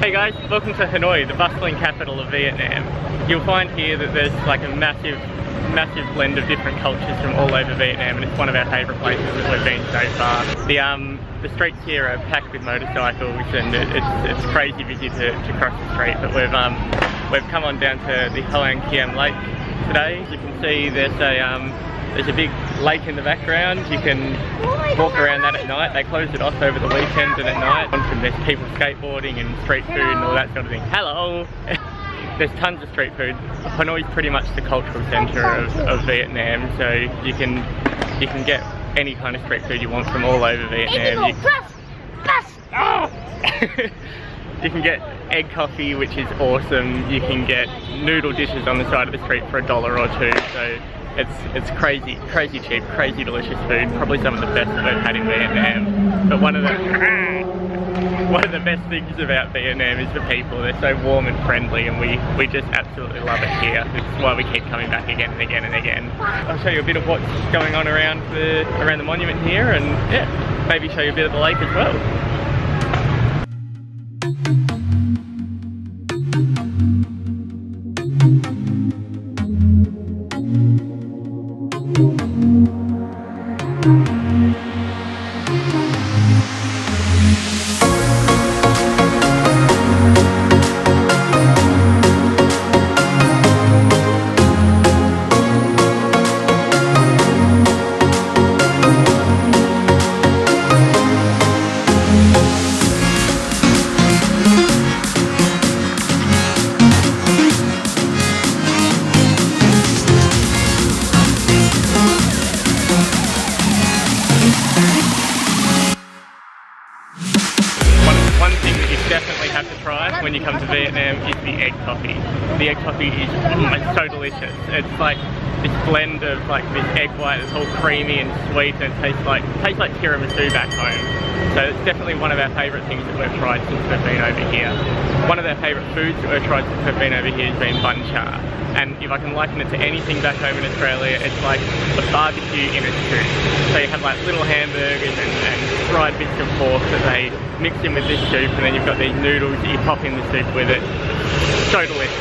Hey guys, welcome to Hanoi, the bustling capital of Vietnam. You'll find here that there's like a massive blend of different cultures from all over Vietnam, and it's one of our favourite places that we've been so far. The streets here are packed with motorcycles, and it's crazy busy to cross the street. But we've come on down to the Hoan Kiem lake today. As you can see, there's a big lake in the background. You can walk around that at night. They close it off over the weekend and at night. There's people skateboarding and street food and all that sort of thing. Hello! There's tons of street food. Hanoi is pretty much the cultural centre of Vietnam, so you can get any kind of street food you want from all over Vietnam. You can get egg coffee, which is awesome. You can get noodle dishes on the side of the street for $1 or $2. So it's crazy cheap, crazy delicious food. Probably some of the best that I've had in Vietnam. But one of the best things about Vietnam is the people. They're so warm and friendly, and we just absolutely love it here. It's why we keep coming back again and again and again. I'll show you a bit of what's going on around the monument here, and yeah, maybe show you a bit of the lake as well. One thing that you definitely have to try when you come to Vietnam is the egg coffee. The egg coffee is so delicious. It's like this blend of like this egg white that's all creamy and sweet, and it tastes like tiramisu back home. So it's definitely one of our favourite things that we've tried since we've been over here. One of our favourite foods that we've tried since we've been over here has been bun char. And if I can liken it to anything back home in Australia, it's like a barbecue in a soup. So you have like little hamburgers and fried bits of pork that they mix in with this soup, and then you've got these noodles that you pop in the soup with it. So delicious.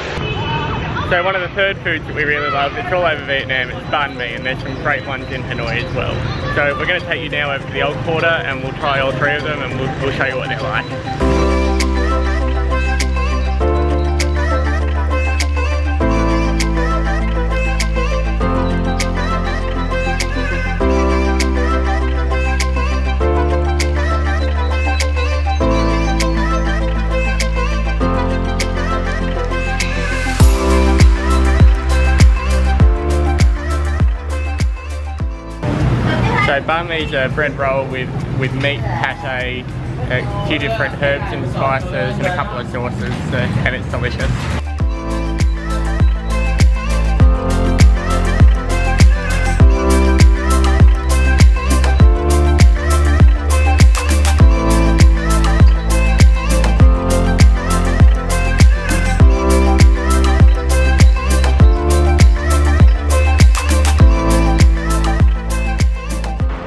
So one of the third foods that we really love, it's all over Vietnam, it's banh mi, and there's some great ones in Hanoi as well. So we're going to take you now over to the old quarter, and we'll try all three of them, and we'll show you what they're like. So banh mi is a bread roll with meat, pate, a few different herbs and spices, and a couple of sauces, and it's delicious.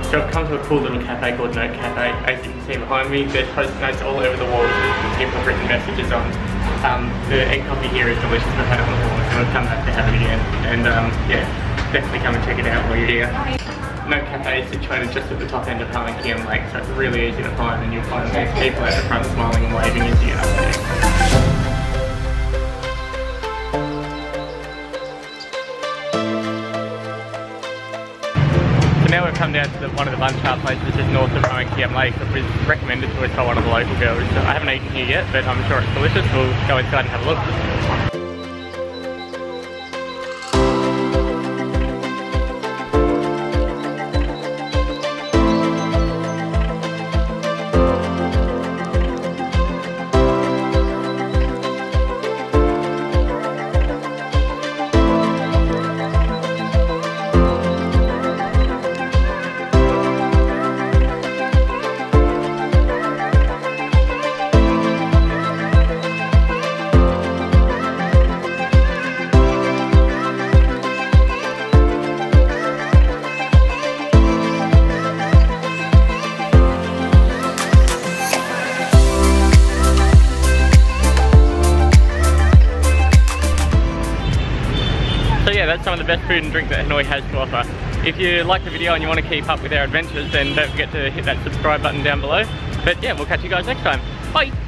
So I've come to a cool little cafe called Note Cafe. As you can see behind me, there's post notes all over the walls with people have written messages on. The egg coffee here is delicious. We've had it before, so we've come back to have it again. And yeah, definitely come and check it out while you're here. Note Cafe is situated just at the top end of Hoan Kiem Lake, so it's really easy to find, and you'll find these people at the front smiling and waving as you get up there. So now we've come down to one of the bun char places just north of Hoan Kiem Lake that was recommended to us by one of the local girls. So I haven't eaten here yet, but I'm sure it's delicious. We'll go inside and have a look. yeah, that's some of the best food and drink that Hanoi has to offer. If you like the video and you want to keep up with our adventures, then don't forget to hit that subscribe button down below. But yeah, we'll catch you guys next time. Bye!